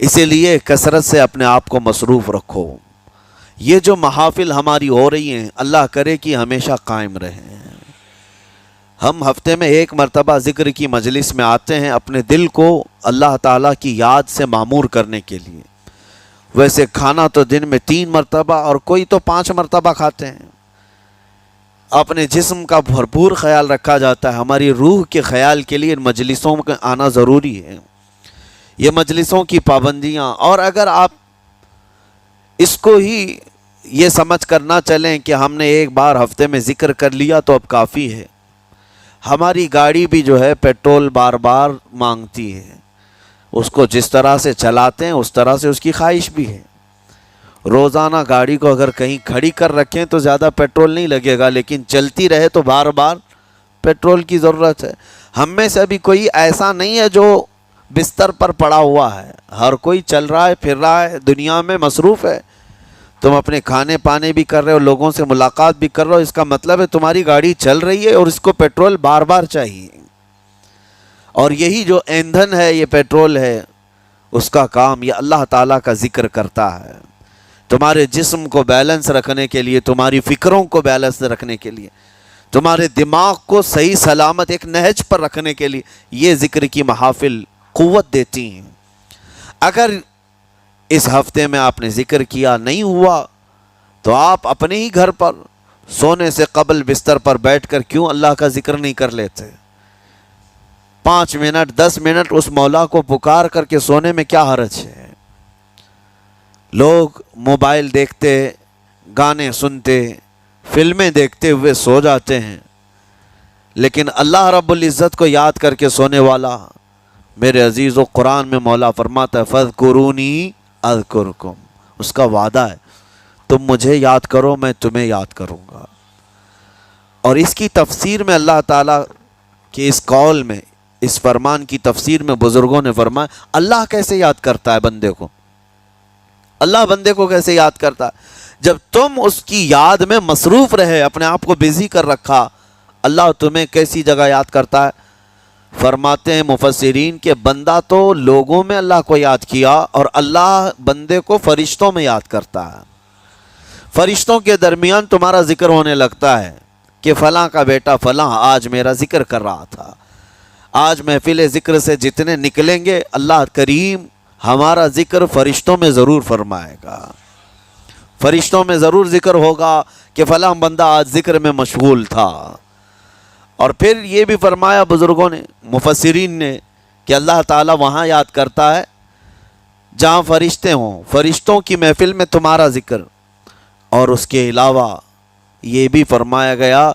اسی لیے کثرت سے اپنے آپ کو مصروف رکھو۔ یہ جو محافل ہماری ہو رہی ہیں اللہ کرے کہ ہمیشہ قائم رہیں۔ ہم ہفتے میں ایک مرتبہ ذکر کی مجلس میں آتے ہیں اپنے دل کو اللہ تعالیٰ کی یاد سے معمور کرنے کے لیے۔ ویسے کھانا تو دن میں 3 مرتبہ اور کوئی تو 5 مرتبہ کھاتے ہیں۔ اپنے جسم کا بھرپور خیال رکھا جاتا ہے، ہماری روح کے خیال کے لیے ان مجلسوں میں آنا ضروری ہے۔ یہ مجلسوں کی پابندیاں، اور اگر آپ اس کو ہی یہ سمجھ کر نہ چلیں کہ ہم نے ایک بار ہفتے میں ذکر کر لیا تو اب کافی ہے۔ ہماری گاڑی بھی جو ہے پیٹرول بار بار مانگتی ہے، اس کو جس طرح سے چلاتے ہیں اس طرح سے اس کی خواہش بھی ہے۔ روزانہ گاڑی کو اگر کہیں کھڑی کر رکھیں تو زیادہ پیٹرول نہیں لگے گا، لیکن چلتی رہے تو بار بار پیٹرول کی ضرورت ہے۔ ہم میں سے ابھی کوئی ایسا نہیں ہے جو بستر پر پڑا ہوا ہے، ہر کوئی چل رہا ہے، پھر رہا ہے، دنیا میں مصروف ہے۔ تم اپنے کھانے پانے بھی کر رہے ہو، لوگوں سے ملاقات بھی کر رہے ہو، اس کا مطلب ہے تمہاری گاڑی چل رہی ہے اور اس کو پیٹرول بار بار چاہیے۔ اور یہی جو ایندھن ہے، یہ پیٹرول ہے، اس کا کام یہ اللہ تعالیٰ کا ذکر کرتا ہے۔ تمہارے جسم کو بیلنس رکھنے کے لیے، تمہاری فکروں کو بیلنس رکھنے کے لیے، تمہارے دماغ کو صحیح سلامت ایک نہج پر رکھنے کے لیے یہ ذکر کی محافل قوت دیتی ہیں۔ اگر اس ہفتے میں آپ نے ذکر کیا نہیں ہوا تو آپ اپنے ہی گھر پر سونے سے قبل بستر پر بیٹھ کر کیوں اللہ کا ذکر نہیں کر لیتے؟ 5 منٹ 10 منٹ اس مولا کو پکار کر کے سونے میں کیا حرج ہے؟ لوگ موبائل دیکھتے، گانے سنتے، فلمیں دیکھتے ہوئے سو جاتے ہیں، لیکن اللہ رب العزت کو یاد کر کے سونے والا، میرے عزیزو، قرآن میں مولا فرماتا ہے فَاذْكُرُونِي اذکرکم، اس کا وعدہ ہے تم مجھے یاد کرو میں تمہیں یاد کروں گا۔ اور اس کی تفسیر میں اللہ تعالیٰ کے اس قول میں، اس فرمان کی تفسیر میں بزرگوں نے فرمایا اللہ کیسے یاد کرتا ہے بندے کو؟ اللہ بندے کو کیسے یاد کرتا ہے؟ جب تم اس کی یاد میں مصروف رہے، اپنے آپ کو بزی کر رکھا، اللہ تمہیں کیسی جگہ یاد کرتا ہے؟ فرماتے ہیں مفسرین کہ بندہ تو لوگوں میں اللہ کو یاد کیا، اور اللہ بندے کو فرشتوں میں یاد کرتا ہے۔ فرشتوں کے درمیان تمہارا ذکر ہونے لگتا ہے کہ فلاں کا بیٹا فلاں آج میرا ذکر کر رہا تھا۔ آج محفل ذکر سے جتنے نکلیں گے اللہ کریم ہمارا ذکر فرشتوں میں ضرور فرمائے گا، فرشتوں میں ضرور ذکر ہوگا کہ فلاں بندہ آج ذکر میں مشغول تھا۔ اور پھر یہ بھی فرمایا بزرگوں نے، مفسرین نے، کہ اللہ تعالیٰ وہاں یاد کرتا ہے جہاں فرشتے ہوں، فرشتوں کی محفل میں تمہارا ذکر۔ اور اس کے علاوہ یہ بھی فرمایا گیا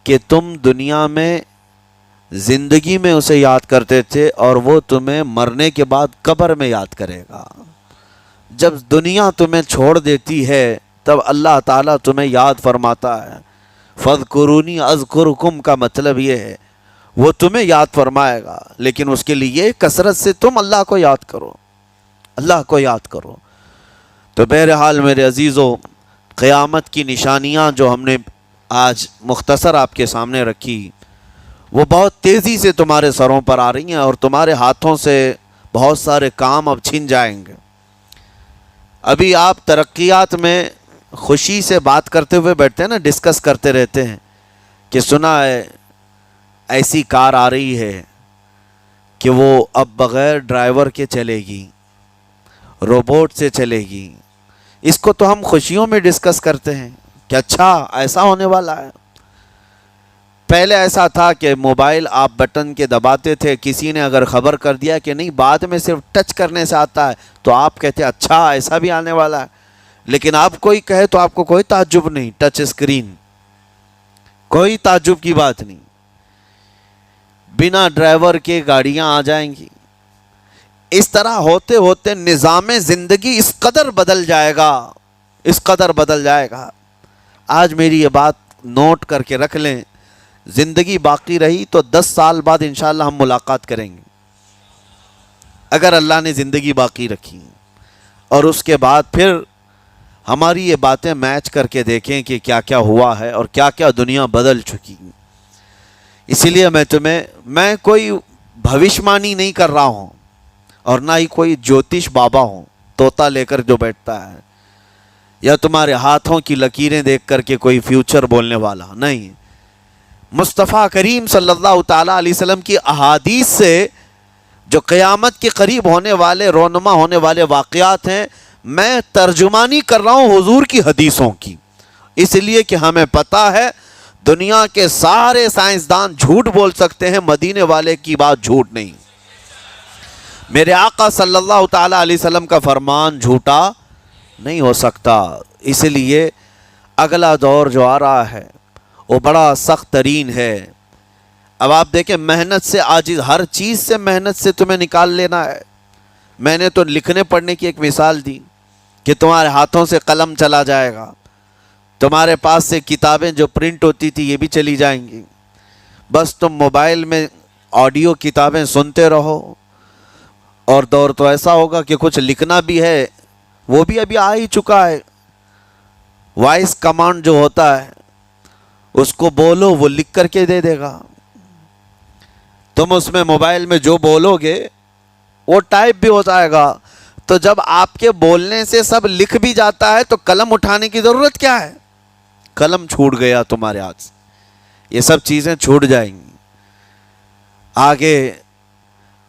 کہ تم دنیا میں زندگی میں اسے یاد کرتے تھے اور وہ تمہیں مرنے کے بعد قبر میں یاد کرے گا۔ جب دنیا تمہیں چھوڑ دیتی ہے تب اللہ تعالیٰ تمہیں یاد فرماتا ہے۔ فَاذْكُرُونِي أَذْكُرْكُمْ کا مطلب یہ ہے وہ تمہیں یاد فرمائے گا، لیکن اس کے لیے کثرت سے تم اللہ کو یاد کرو، اللہ کو یاد کرو۔ تو بہرحال میرے عزیزو، قیامت کی نشانیاں جو ہم نے آج مختصر آپ کے سامنے رکھی، وہ بہت تیزی سے تمہارے سروں پر آ رہی ہیں، اور تمہارے ہاتھوں سے بہت سارے کام اب چھن جائیں گے۔ ابھی آپ ترقیات میں خوشی سے بات کرتے ہوئے بیٹھتے ہیں نا، ڈسکس کرتے رہتے ہیں کہ سنا ہے ایسی کار آ رہی ہے کہ وہ اب بغیر ڈرائیور کے چلے گی، روبوٹ سے چلے گی۔ اس کو تو ہم خوشیوں میں ڈسکس کرتے ہیں کہ اچھا ایسا ہونے والا ہے۔ پہلے ایسا تھا کہ موبائل آپ بٹن کے دباتے تھے، کسی نے اگر خبر کر دیا کہ نہیں بعد میں صرف ٹچ کرنے سے آتا ہے تو آپ کہتے اچھا ایسا بھی آنے والا ہے۔ لیکن آپ کوئی کہے تو آپ کو کوئی تعجب نہیں، ٹچ اسکرین، کوئی تعجب کی بات نہیں، بنا ڈرائیور کے گاڑیاں آ جائیں گی۔ اس طرح ہوتے ہوتے نظام زندگی اس قدر بدل جائے گا، اس قدر بدل جائے گا۔ آج میری یہ بات نوٹ کر کے رکھ لیں، زندگی باقی رہی تو 10 سال بعد انشاءاللہ ہم ملاقات کریں گے، اگر اللہ نے زندگی باقی رکھی، اور اس کے بعد پھر ہماری یہ باتیں میچ کر کے دیکھیں کہ کیا کیا ہوا ہے اور کیا کیا دنیا بدل چکی۔ اسی لیے میں کوئی بھوشمانی نہیں کر رہا ہوں، اور نہ ہی کوئی جوتش بابا ہو طوطا لے کر جو بیٹھتا ہے، یا تمہارے ہاتھوں کی لکیریں دیکھ کر کے کوئی فیوچر بولنے والا نہیں۔ مصطفیٰ کریم صلی اللہ تعالیٰ علیہ وسلم کی احادیث سے جو قیامت کے قریب ہونے والے رونما ہونے والے واقعات ہیں، میں ترجمانی کر رہا ہوں حضور کی حدیثوں کی، اس لیے کہ ہمیں پتہ ہے دنیا کے سارے سائنسدان جھوٹ بول سکتے ہیں، مدینے والے کی بات جھوٹ نہیں۔ میرے آقا صلی اللہ تعالیٰ علیہ وسلم کا فرمان جھوٹا نہیں ہو سکتا۔ اس لیے اگلا دور جو آ رہا ہے وہ بڑا سخت ترین ہے۔ اب آپ دیکھیں، محنت سے عاجز، ہر چیز سے محنت سے تمہیں نکال لینا ہے۔ میں نے تو لکھنے پڑھنے کی ایک مثال دی کہ تمہارے ہاتھوں سے قلم چلا جائے گا، تمہارے پاس سے کتابیں جو پرنٹ ہوتی تھی یہ بھی چلی جائیں گی، بس تم موبائل میں آڈیو کتابیں سنتے رہو۔ اور دور تو ایسا ہوگا کہ کچھ لکھنا بھی ہے، وہ بھی ابھی آ ہی چکا ہے، وائس کمانڈ جو ہوتا ہے اس کو بولو وہ لکھ کر کے دے دے گا۔ تم اس میں موبائل میں جو بولو گے وہ ٹائپ بھی ہو جائے گا۔ تو جب آپ کے بولنے سے سب لکھ بھی جاتا ہے تو قلم اٹھانے کی ضرورت کیا ہے؟ قلم چھوٹ گیا تمہارے ہاتھ سے، یہ سب چیزیں چھوٹ جائیں گی۔ آگے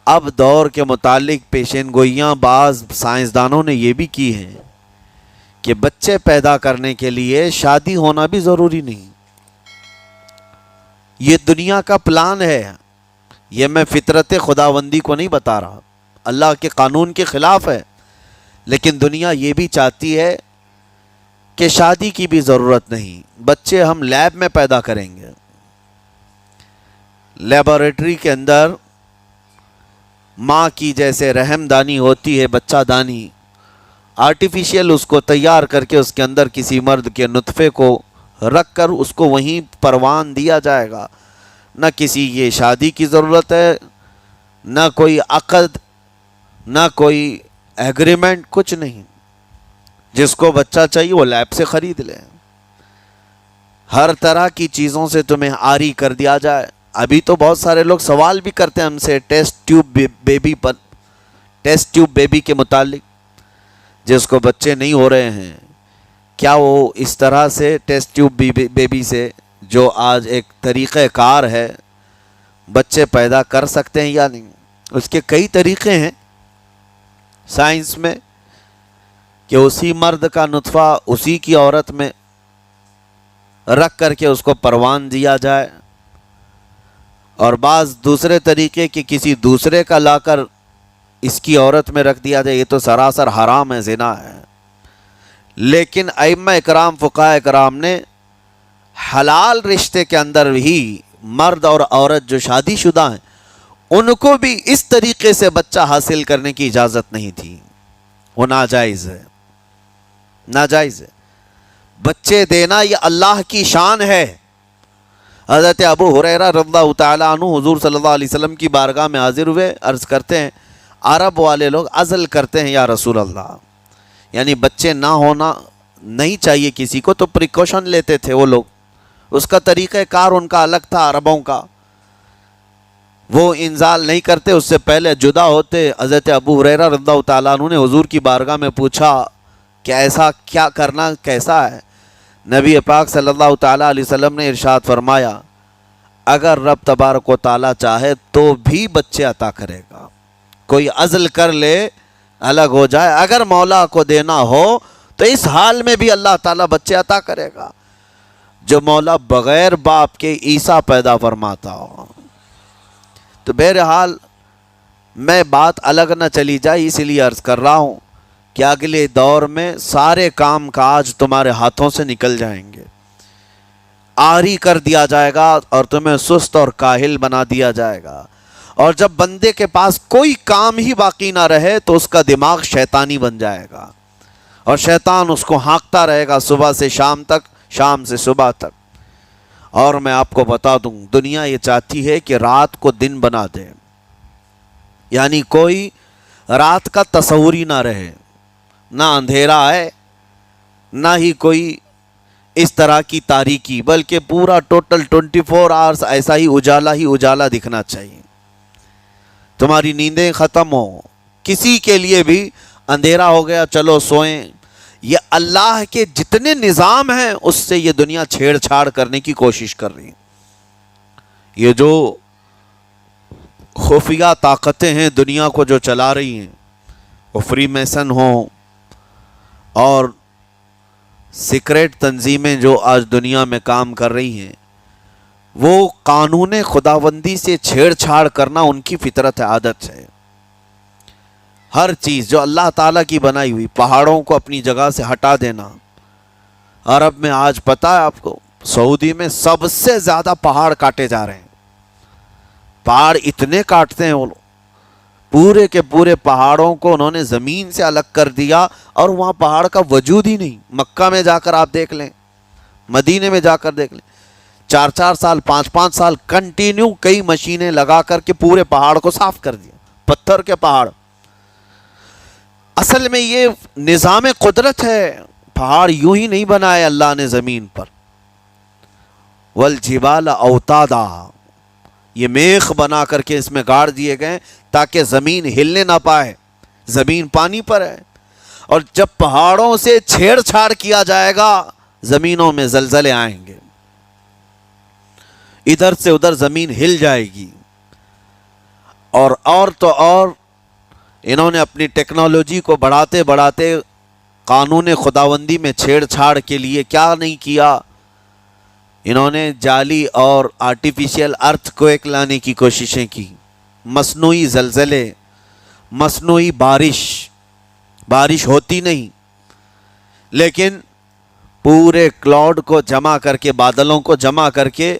اب دور کے متعلق پیشین گوئیاں بعض سائنسدانوں نے یہ بھی کی ہیں کہ بچے پیدا کرنے کے لیے شادی ہونا بھی ضروری نہیں۔ یہ دنیا کا پلان ہے، یہ میں فطرت خداوندی کو نہیں بتا رہا، اللہ کے قانون کے خلاف ہے، لیکن دنیا یہ بھی چاہتی ہے کہ شادی کی بھی ضرورت نہیں، بچے ہم لیب میں پیدا کریں گے، لیبارٹری کے اندر ماں کی جیسے رحم دانی ہوتی ہے، بچہ دانی، آرٹیفیشیل اس کو تیار کر کے اس کے اندر کسی مرد کے نطفے کو رکھ کر اس کو وہیں پروان دیا جائے گا۔ نہ کسی یہ شادی کی ضرورت ہے، نہ کوئی عقد، نہ کوئی ایگریمنٹ، کچھ نہیں۔ جس کو بچہ چاہیے وہ لیب سے خرید لے، ہر طرح کی چیزوں سے تمہیں عاری کر دیا جائے۔ ابھی تو بہت سارے لوگ سوال بھی کرتے ہیں ہم سے ٹیسٹ ٹیوب بیبی کے متعلق، جس کو بچے نہیں ہو رہے ہیں، کیا وہ اس طرح سے ٹیسٹ ٹیوب بیبی سے جو آج ایک طریقہ کار ہے بچے پیدا کر سکتے ہیں یا نہیں؟ اس کے کئی طریقے ہیں سائنس میں کہ اسی مرد کا نطفہ اسی کی عورت میں رکھ کر کے اس کو پروان دیا جائے، اور بعض دوسرے طریقے کہ کسی دوسرے کا لا کر اس کی عورت میں رکھ دیا جائے۔ یہ تو سراسر حرام ہے، زنا ہے۔ لیکن ائمہ اکرام، فقہاء اکرام نے حلال رشتے کے اندر ہی مرد اور عورت جو شادی شدہ ہیں ان کو بھی اس طریقے سے بچہ حاصل کرنے کی اجازت نہیں تھی، وہ ناجائز ہے، ناجائز ہے۔ بچے دینا یہ اللہ کی شان ہے۔ حضرت ابو ہریرہ رضی اللہ تعالیٰ عنہ حضور صلی اللہ علیہ وسلم کی بارگاہ میں حاضر ہوئے، عرض کرتے ہیں عرب والے لوگ عزل کرتے ہیں یا رسول اللہ، یعنی بچے نہ ہونا نہیں چاہیے کسی کو، تو پریکاشن لیتے تھے وہ لوگ، اس کا طریقہ کار ان کا الگ تھا عربوں کا، وہ انزال نہیں کرتے، اس سے پہلے جدا ہوتے۔ حضرت ابو ہریرہ رضی اللہ تعالیٰ عنہ نے حضور کی بارگاہ میں پوچھا کہ ایسا کیا کرنا کیسا ہے؟ نبی پاک صلی اللہ تعالیٰ علیہ وسلم نے ارشاد فرمایا اگر رب تبارک و تعالیٰ چاہے تو بھی بچے عطا کرے گا، کوئی عزل کر لے الگ ہو جائے، اگر مولا کو دینا ہو تو اس حال میں بھی اللہ تعالیٰ بچے عطا کرے گا، جو مولا بغیر باپ کے عیسیٰ پیدا فرماتا ہو۔ تو بہرحال میں بات الگ نہ چلی جائے اس لیے عرض کر رہا ہوں کہ اگلے دور میں سارے کام کاج تمہارے ہاتھوں سے نکل جائیں گے، عاری کر دیا جائے گا اور تمہیں سست اور کاہل بنا دیا جائے گا، اور جب بندے کے پاس کوئی کام ہی باقی نہ رہے تو اس کا دماغ شیطانی بن جائے گا، اور شیطان اس کو ہانکتا رہے گا صبح سے شام تک، شام سے صبح تک۔ اور میں آپ کو بتا دوں دنیا یہ چاہتی ہے کہ رات کو دن بنا دے، یعنی کوئی رات کا تصور ہی نہ رہے، نہ اندھیرا ہے نہ ہی کوئی اس طرح کی تاریکی، بلکہ پورا ٹوٹل 24 آورز ایسا ہی اجالا دکھنا چاہیے، تمہاری نیندیں ختم ہوں، کسی کے لیے بھی اندھیرا ہو گیا چلو سوئیں، یہ اللہ کے جتنے نظام ہیں اس سے یہ دنیا چھیڑ چھاڑ کرنے کی کوشش کر رہی ہے۔ یہ جو خفیہ طاقتیں ہیں دنیا کو جو چلا رہی ہیں، وہ فری میسن ہوں اور سیکریٹ تنظیمیں جو آج دنیا میں کام کر رہی ہیں، وہ قانون خداوندی سے چھیڑ چھاڑ کرنا ان کی فطرت عادت ہے۔ ہر چیز جو اللہ تعالیٰ کی بنائی ہوئی، پہاڑوں کو اپنی جگہ سے ہٹا دینا۔ عرب میں آج پتہ ہے آپ کو، سعودی میں سب سے زیادہ پہاڑ کاٹے جا رہے ہیں۔ پہاڑ اتنے کاٹتے ہیں وہ لوگ، پورے کے پورے پہاڑوں کو انہوں نے زمین سے الگ کر دیا، اور وہاں پہاڑ کا وجود ہی نہیں۔ مکہ میں جا کر آپ دیکھ لیں، مدینے میں جا کر دیکھ لیں، 4 سال 5 سال کنٹینیو کئی مشینیں لگا کر کے پورے پہاڑ کو صاف کر دیا، پتھر کے پہاڑ۔ اصل میں یہ نظام قدرت ہے، پہاڑ یوں ہی نہیں بنائے اللہ نے زمین پر۔ والجبال اوتادا، یہ میخ بنا کر کے اس میں گاڑ دیے گئے تاکہ زمین ہلنے نہ پائے، زمین پانی پر ہے۔ اور جب پہاڑوں سے چھیڑ چھاڑ کیا جائے گا زمینوں میں زلزلے آئیں گے، ادھر سے ادھر زمین ہل جائے گی۔ اور تو اور انہوں نے اپنی ٹیکنالوجی کو بڑھاتے بڑھاتے قانون خداوندی میں چھیڑ چھاڑ کے لیے کیا نہیں کیا، انہوں نے جعلی اور آرٹیفیشل ارتھ کویک لانے کی کوششیں کی، مصنوعی زلزلے، مصنوعی بارش ہوتی نہیں، لیکن پورے کلاؤڈ کو جمع کر کے، بادلوں کو جمع کر کے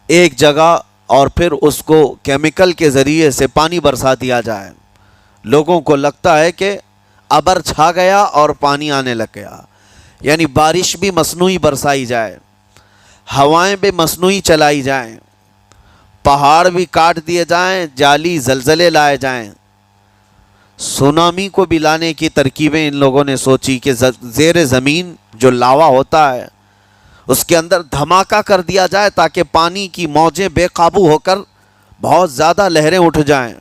ایک جگہ، اور پھر اس کو کیمیکل کے ذریعے سے پانی برسا دیا جائے۔ لوگوں کو لگتا ہے کہ ابر چھا گیا اور پانی آنے لگ گیا، یعنی بارش بھی مصنوعی برسائی جائے، ہوائیں بھی مصنوعی چلائی جائیں، پہاڑ بھی کاٹ دیے جائیں، جعلی زلزلے لائے جائیں۔ سونامی کو بھی لانے کی ترکیبیں ان لوگوں نے سوچی کہ زیر زمین جو لاوا ہوتا ہے اس کے اندر دھماکہ کر دیا جائے تاکہ پانی کی موجیں بے قابو ہو کر بہت زیادہ لہریں اٹھ جائیں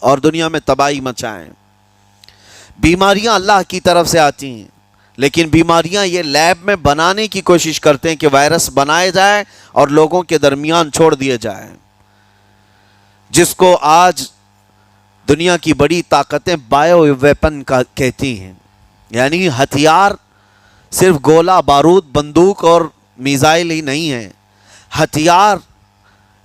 اور دنیا میں تباہی مچائیں۔ بیماریاں اللہ کی طرف سے آتی ہیں، لیکن بیماریاں یہ لیب میں بنانے کی کوشش کرتے ہیں کہ وائرس بنائے جائے اور لوگوں کے درمیان چھوڑ دیے جائیں، جس کو آج دنیا کی بڑی طاقتیں بایو ویپن کا کہتی ہیں، یعنی ہتھیار صرف گولہ بارود بندوق اور میزائل ہی نہیں ہیں، ہتھیار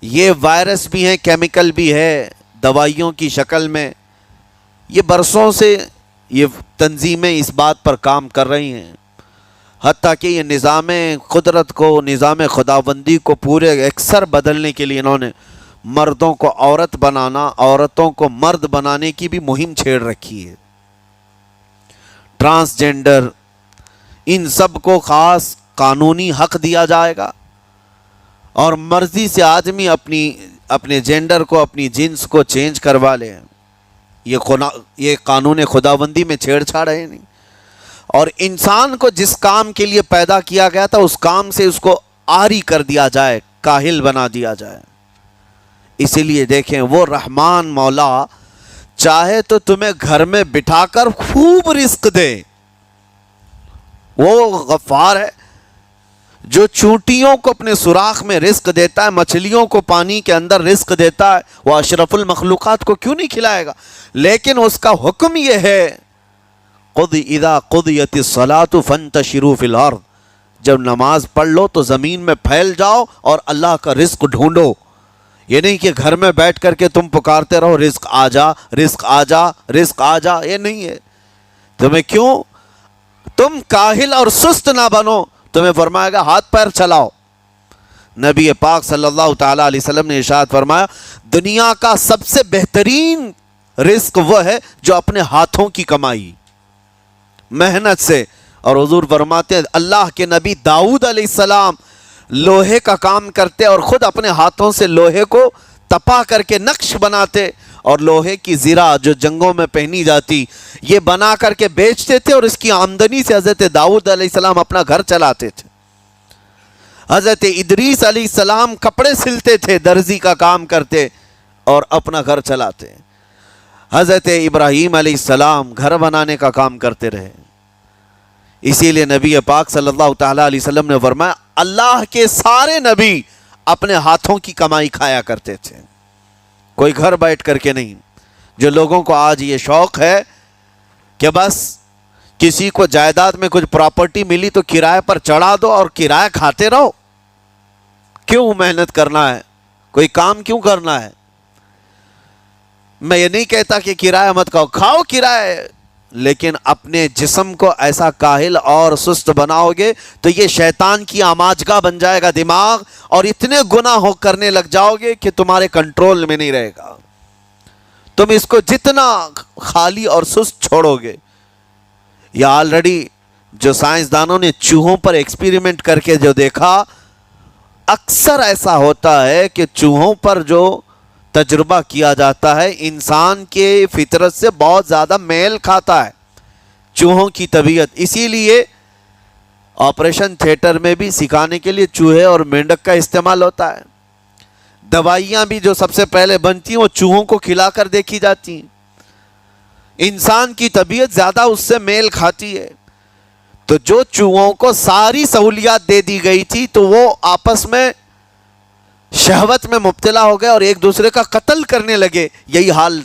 یہ وائرس بھی ہیں، کیمیکل بھی ہے، دوائیوں کی شکل میں۔ یہ برسوں سے یہ تنظیمیں اس بات پر کام کر رہی ہیں، حتیٰ کہ یہ نظام قدرت کو، نظام خداوندی کو پورے اکثر بدلنے کے لیے انہوں نے مردوں کو عورت بنانا، عورتوں کو مرد بنانے کی بھی مہم چھیڑ رکھی ہے۔ ٹرانسجینڈر، ان سب کو خاص قانونی حق دیا جائے گا، اور مرضی سے آدمی اپنے جینڈر کو، اپنی جنس کو چینج کروا لے۔ یہ قانون خداوندی میں چھیڑ چھاڑ ہے نہیں، اور انسان کو جس کام کے لیے پیدا کیا گیا تھا اس کام سے اس کو عاری کر دیا جائے، کاہل بنا دیا جائے۔ اسی لیے دیکھیں، وہ رحمان مولا چاہے تو تمہیں گھر میں بٹھا کر خوب رزق دے، وہ غفار ہے جو چونٹیوں کو اپنے سوراخ میں رزق دیتا ہے، مچھلیوں کو پانی کے اندر رزق دیتا ہے، وہ اشرف المخلوقات کو کیوں نہیں کھلائے گا؟ لیکن اس کا حکم یہ ہے، اذا قضیت الصلاۃ فانتشروا فی الارض، جب نماز پڑھ لو تو زمین میں پھیل جاؤ اور اللہ کا رزق ڈھونڈو۔ یہ نہیں کہ گھر میں بیٹھ کر کے تم پکارتے رہو رزق آ جا، رزق آ جا، رزق آ جا، یہ نہیں ہے۔ تمہیں کیوں؟ تم کاہل اور سست نہ بنو، تمہیں فرمائے گا ہاتھ پیر چلاؤ۔ نبی پاک صلی اللہ تعالیٰ علیہ وسلم نے ارشاد فرمایا، دنیا کا سب سے بہترین رزق وہ ہے جو اپنے ہاتھوں کی کمائی، محنت سے۔ اور حضور فرماتے ہیں اللہ کے نبی داؤد علیہ السلام لوہے کا کام کرتے اور خود اپنے ہاتھوں سے لوہے کو تپا کر کے نقش بناتے، اور لوہے کی زرہ جو جنگوں میں پہنی جاتی یہ بنا کر کے بیچتے تھے، اور اس کی آمدنی سے حضرت داؤد علیہ السلام اپنا گھر چلاتے تھے۔ حضرت ادریس علیہ السلام کپڑے سلتے تھے، درزی کا کام کرتے اور اپنا گھر چلاتے۔ حضرت ابراہیم علیہ السلام گھر بنانے کا کام کرتے رہے، اسی لیے نبی پاک صلی اللہ تعالیٰ علیہ وسلم نے فرمایا اللہ کے سارے نبی اپنے ہاتھوں کی کمائی کھایا کرتے تھے، کوئی گھر بیٹھ کر کے نہیں۔ جو لوگوں کو آج یہ شوق ہے کہ بس کسی کو جائیداد میں کچھ پراپرٹی ملی تو کرائے پر چڑھا دو اور کرایہ کھاتے رہو، کیوں محنت کرنا ہے؟ کوئی کام کیوں کرنا ہے؟ میں یہ نہیں کہتا کہ کرایہ مت کھاؤ، کھاؤ کرایہ، لیکن اپنے جسم کو ایسا کاہل اور سست بناؤ گے تو یہ شیطان کی آماجگاہ بن جائے گا دماغ، اور اتنے گناہ کرنے لگ جاؤ گے کہ تمہارے کنٹرول میں نہیں رہے گا۔ تم اس کو جتنا خالی اور سست چھوڑو گے، یا آلریڈی جو سائنسدانوں نے چوہوں پر ایکسپیریمنٹ کر کے جو دیکھا، اکثر ایسا ہوتا ہے کہ چوہوں پر جو تجربہ کیا جاتا ہے انسان کے فطرت سے بہت زیادہ میل کھاتا ہے چوہوں کی طبیعت، اسی لیے آپریشن تھیٹر میں بھی سکھانے کے لیے چوہے اور مینڈک کا استعمال ہوتا ہے۔ دوائیاں بھی جو سب سے پہلے بنتی ہیں وہ چوہوں کو کھلا کر دیکھی جاتی ہیں۔ انسان کی طبیعت زیادہ اس سے میل کھاتی ہے، تو جو چوہوں کو ساری سہولیات دے دی گئی تھی تو وہ آپس میں شہوت میں مبتلا ہو گئے اور ایک دوسرے کا قتل کرنے لگے۔ یہی حال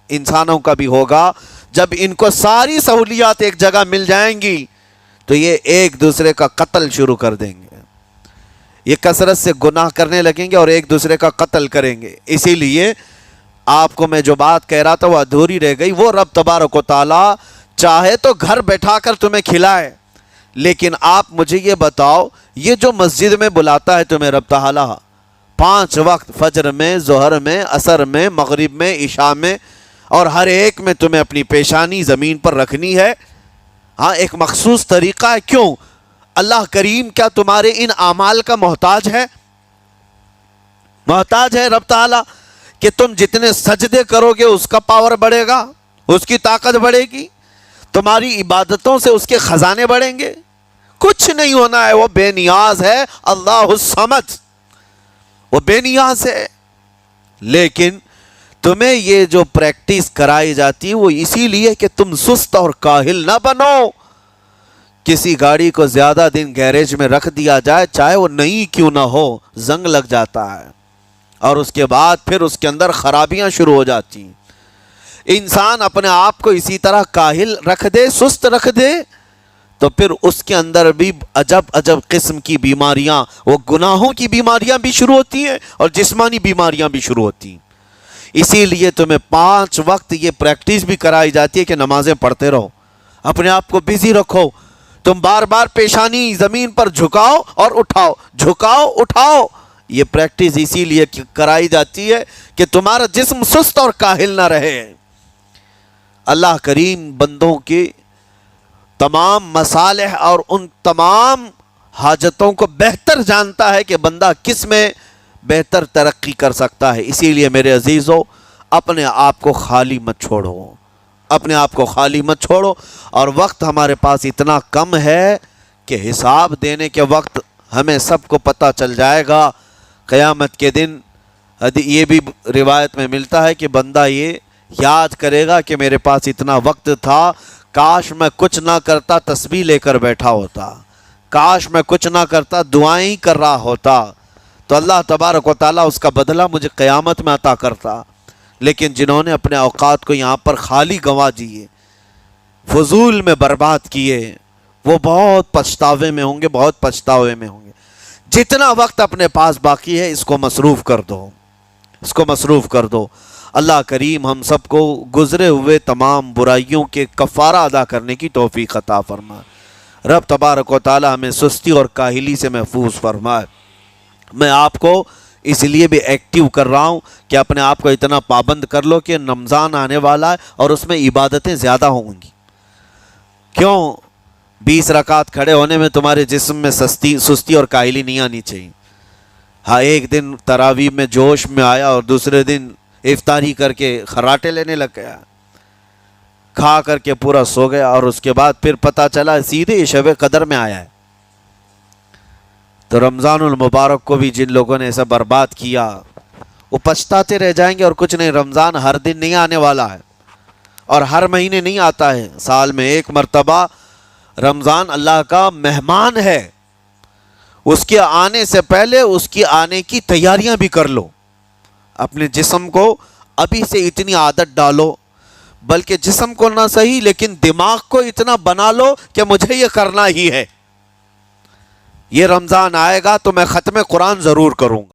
انسانوں کا بھی ہوگا، جب ان کو ساری سہولیات ایک جگہ مل جائیں گی تو یہ ایک دوسرے کا قتل شروع کر دیں گے، یہ کثرت سے گناہ کرنے لگیں گے اور ایک دوسرے کا قتل کریں گے۔ اسی لیے آپ کو میں جو بات کہہ رہا تھا وہ ادھوری رہ گئی۔ وہ رب تبارک و تعالیٰ چاہے تو گھر بیٹھا کر تمہیں کھلائے، لیکن آپ مجھے یہ بتاؤ، یہ جو مسجد میں بلاتا ہے تمہیں رب تعالیٰ 5 وقت، فجر میں، ظہر میں، عصر میں، مغرب میں، عشاء میں، اور ہر ایک میں تمہیں اپنی پیشانی زمین پر رکھنی ہے، ہاں ایک مخصوص طریقہ ہے، کیوں؟ اللہ کریم کیا تمہارے ان اعمال کا محتاج ہے؟ محتاج ہے رب تعالیٰ کہ تم جتنے سجدے کرو گے اس کا پاور بڑھے گا، اس کی طاقت بڑھے گی، تمہاری عبادتوں سے اس کے خزانے بڑھیں گے؟ کچھ نہیں ہونا ہے، وہ بے نیاز ہے، اللہ الصمد، وہ بے نیاز ہے۔ لیکن تمہیں یہ جو پریکٹس کرائی جاتی ہے وہ اسی لیے کہ تم سست اور کاہل نہ بنو۔ کسی گاڑی کو زیادہ دن گیریج میں رکھ دیا جائے، چاہے وہ نئی کیوں نہ ہو، زنگ لگ جاتا ہے اور اس کے بعد پھر اس کے اندر خرابیاں شروع ہو جاتی ہیں۔ انسان اپنے آپ کو اسی طرح کاہل رکھ دے، سست رکھ دے، تو پھر اس کے اندر بھی عجب عجب قسم کی بیماریاں، وہ گناہوں کی بیماریاں بھی شروع ہوتی ہیں اور جسمانی بیماریاں بھی شروع ہوتی ہیں۔ اسی لیے تمہیں 5 وقت یہ پریکٹس بھی کرائی جاتی ہے کہ نمازیں پڑھتے رہو، اپنے آپ کو بزی رکھو، تم بار بار پیشانی زمین پر جھکاؤ اور اٹھاؤ، جھکاؤ اٹھاؤ۔ یہ پریکٹس اسی لیے کرائی جاتی ہے کہ تمہارا جسم سست اور کاہل نہ رہے۔ اللہ کریم بندوں کے تمام مصالح اور ان تمام حاجتوں کو بہتر جانتا ہے کہ بندہ کس میں بہتر ترقی کر سکتا ہے۔ اسی لیے میرے عزیزو، اپنے آپ کو خالی مت چھوڑو، اپنے آپ کو خالی مت چھوڑو۔ اور وقت ہمارے پاس اتنا کم ہے کہ حساب دینے کے وقت ہمیں سب کو پتہ چل جائے گا قیامت کے دن۔ یہ بھی روایت میں ملتا ہے کہ بندہ یہ یاد کرے گا کہ میرے پاس اتنا وقت تھا، کاش میں کچھ نہ کرتا تسبیح لے کر بیٹھا ہوتا، کاش میں کچھ نہ کرتا دعائیں ہی کر رہا ہوتا، تو اللہ تبارک و تعالیٰ اس کا بدلہ مجھے قیامت میں عطا کرتا۔ لیکن جنہوں نے اپنے اوقات کو یہاں پر خالی گنوا دیے، فضول میں برباد کیے، وہ بہت پچھتاوے میں ہوں گے، بہت پچھتاوے میں ہوں گے۔ جتنا وقت اپنے پاس باقی ہے اس کو مصروف کر دو، اس کو مصروف کر دو۔ اللہ کریم ہم سب کو گزرے ہوئے تمام برائیوں کے کفارہ ادا کرنے کی توفیق عطا فرمائے۔ رب تبارک و تعالی ہمیں سستی اور کاہلی سے محفوظ فرمائے۔ میں آپ کو اس لیے بھی ایکٹیو کر رہا ہوں کہ اپنے آپ کو اتنا پابند کر لو کہ رمضان آنے والا ہے اور اس میں عبادتیں زیادہ ہوں گی۔ کیوں؟ 20 رکعت کھڑے ہونے میں تمہارے جسم میں سستی اور کاہلی نہیں آنی چاہیے۔ ہاں ایک دن تراویح میں جوش میں آیا اور دوسرے دن افطاری کر کے خراٹے لینے لگ گیا، کھا کر کے پورا سو گیا، اور اس کے بعد پھر پتہ چلا سیدھے شب قدر میں آیا ہے۔ تو رمضان المبارک کو بھی جن لوگوں نے ایسا برباد کیا وہ پچھتاتے رہ جائیں گے، اور کچھ نہیں، رمضان ہر دن نہیں آنے والا ہے، اور ہر مہینے نہیں آتا ہے، سال میں ایک مرتبہ رمضان اللہ کا مہمان ہے، اس کے آنے سے پہلے اس کی آنے کی تیاریاں بھی کر لو، اپنے جسم کو ابھی سے اتنی عادت ڈالو، بلکہ جسم کو نہ صحیح لیکن دماغ کو اتنا بنا لو کہ مجھے یہ کرنا ہی ہے، یہ رمضان آئے گا تو میں ختم قرآن ضرور کروں گا۔